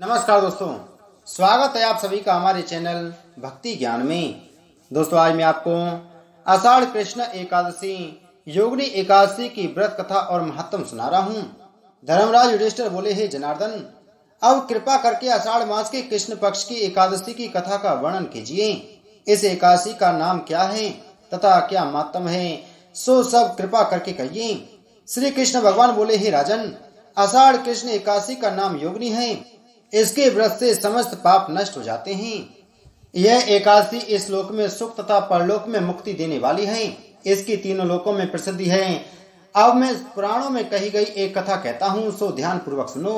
नमस्कार दोस्तों, स्वागत है आप सभी का हमारे चैनल भक्ति ज्ञान में। दोस्तों, आज मैं आपको आषाढ़ कृष्ण एकादशी योगिनी एकादशी की व्रत कथा और महत्व सुना रहा हूँ। धर्मराज युधिष्ठिर बोले, हे जनार्दन, अब कृपा करके आषाढ़ मास के कृष्ण पक्ष की एकादशी की कथा का वर्णन कीजिए। इस एकादशी का नाम क्या है तथा क्या मातम है, सो सब कृपा करके कहिए। श्री कृष्ण भगवान बोले, हे राजन, आषाढ़ कृष्ण एकादशी का नाम योगिनी है। इसके व्रत से समस्त पाप नष्ट हो जाते हैं। यह एकादशी इस लोक में सुख तथा परलोक में मुक्ति देने वाली है। इसकी तीनों लोकों में प्रसिद्धि है। अब मैं पुराणों में कही गई एक कथा कहता हूँ, सो ध्यान पूर्वक सुनो।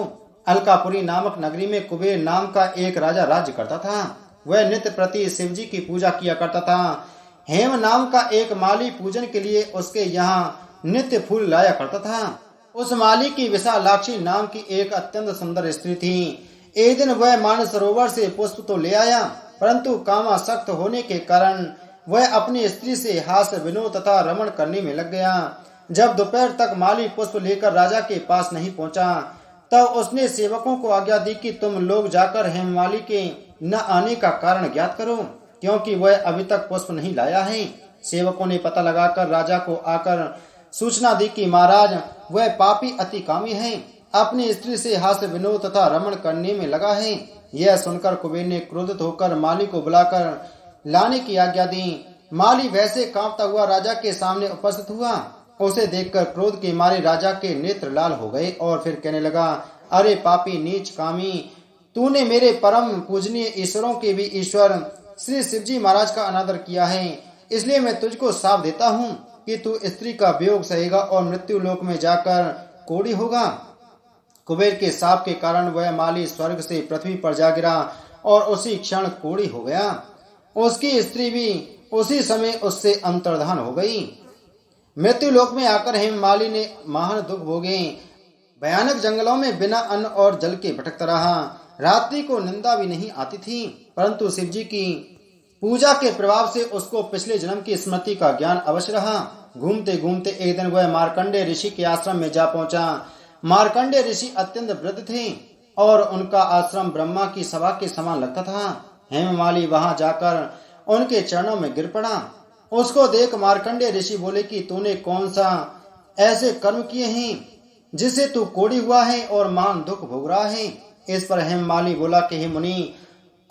अलकापुरी नामक नगरी में कुबेर नाम का एक राजा राज्य करता था। वह नित्य प्रति शिव जी की पूजा किया करता था। हेम नाम का एक माली पूजन के लिए उसके यहाँ नित्य फूल लाया करता था। उस माली की विशालाक्षी नाम की एक अत्यंत सुंदर स्त्री थी। एक दिन वह मानस सरोवर से पुष्प तो ले आया, परंतु कामासक्त होने के कारण वह अपनी स्त्री से हास्य विनोद तथा रमण करने में लग गया। जब दोपहर तक माली पुष्प लेकर राजा के पास नहीं पहुंचा, तब उसने सेवकों को आज्ञा दी कि तुम लोग जाकर हेममाली के न आने का कारण ज्ञात करो, क्योंकि वह अभी तक पुष्प नहीं लाया है। सेवकों ने पता लगाकर राजा को आकर सूचना दी कि महाराज, वह पापी अति कामी है, अपनी स्त्री से हास्य विनोद तथा रमण करने में लगा है। यह सुनकर कुबेर ने क्रोधित होकर माली को बुलाकर लाने की आज्ञा दी। माली वैसे कांपता हुआ राजा के सामने उपस्थित हुआ। उसे देखकर क्रोध के मारे राजा के नेत्र लाल हो गए और फिर कहने लगा, अरे पापी नीच कामी, तूने मेरे परम पूजनीय ईश्वरों के भी ईश्वर श्री शिवजी महाराज का अनादर किया है। इसलिए मैं तुझको साफ देता हूँ कि तू स्त्री का वियोग सहेगा और मृत्यु लोक में जाकर कोढ़ी होगा। कुबेर के शाप के कारण वह माली स्वर्ग से पृथ्वी पर जा गिरा और उसी क्षण कोढ़ी हो गया। उसकी स्त्री भी उसी समय उससे अंतर्धान हो गई। मृत्यु लोक में आकर हेममाली ने महान दुख भोगे। भयानक जंगलों में बिना अन्न और जल के भटकता रहा। रात्रि को निंदा भी नहीं आती थी, परंतु शिवजी की पूजा के प्रभाव से उसको पिछले जन्म की स्मृति का ज्ञान अवश्य रहा। घूमते घूमते एक दिन वह मार्कंडेय ऋषि के आश्रम में जा पहुंचा। मार्कंडेय ऋषि अत्यंत वृद्ध थे और उनका आश्रम ब्रह्मा की सभा के समान लगता था। हेममाली वहां जाकर उनके चरणों में गिर पड़ा। उसको देख मार्कंडेय ऋषि बोले कि तूने कौन सा ऐसे कर्म किए हैं जिससे तू कोढ़ी हुआ है और महान दुख भोग रहा है। इस पर हेममाली बोला कि हे मुनि,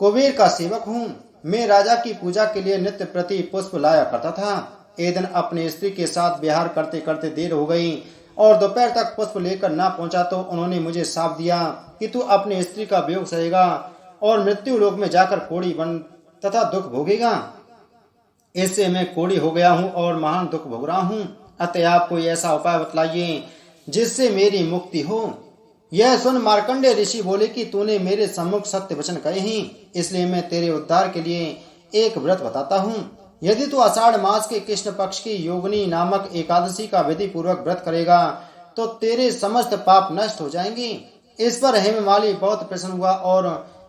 कुबेर का सेवक हूँ। मैं राजा की पूजा के लिए नित्य प्रति पुष्प लाया करता था। एक दिन अपनी स्त्री के साथ विहार करते करते देर हो गई और दोपहर तक पुष्प लेकर ना पहुंचा तो उन्होंने मुझे शाप दिया कि तू अपनी स्त्री का वियोग सहेगा और मृत्यु लोक में जाकर कोढ़ी बन तथा दुख भोगेगा। इससे मैं कोढ़ी हो गया हूँ और महान दुख भोग रहा हूँ। अतः आप कोई ऐसा उपाय बतलाइए जिससे मेरी मुक्ति हो। यह सुन मार्कंडेय ऋषि बोले कि तूने मेरे सम्मुख सत्य वचन कहे हैं, इसलिए मैं तेरे उद्धार के लिए एक व्रत बताता हूँ। यदि तू आषाढ़ मास के कृष्ण पक्ष की योगिनी नामक एकादशी का विधि पूर्वक व्रत करेगा तो तेरे समस्त पाप नष्ट हो जाएंगे। इस पर हेममाली बहुत प्रसन्न हुआ और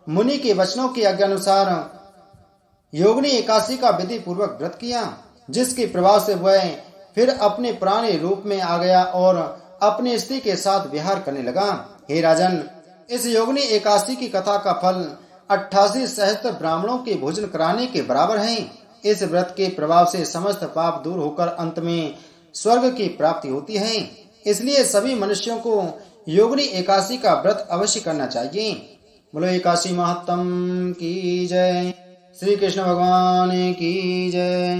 मुनि के वचनों के आज्ञानुसार योगिनी एकादशी का विधि पूर्वक व्रत किया, जिसके प्रभाव से वह फिर अपने पुराने रूप में आ गया और अपनी स्त्री के साथ विहार करने लगा। हे राजन, इस योगिनी एकादशी की कथा का फल 88 सहस्त्र ब्राह्मणों के भोजन कराने के बराबर है। इस व्रत के प्रभाव से समस्त पाप दूर होकर अंत में स्वर्ग की प्राप्ति होती है। इसलिए सभी मनुष्यों को योगिनी एकादशी का व्रत अवश्य करना चाहिए। बोलो एकादशी महात्म की जय। श्री कृष्ण भगवान की जय।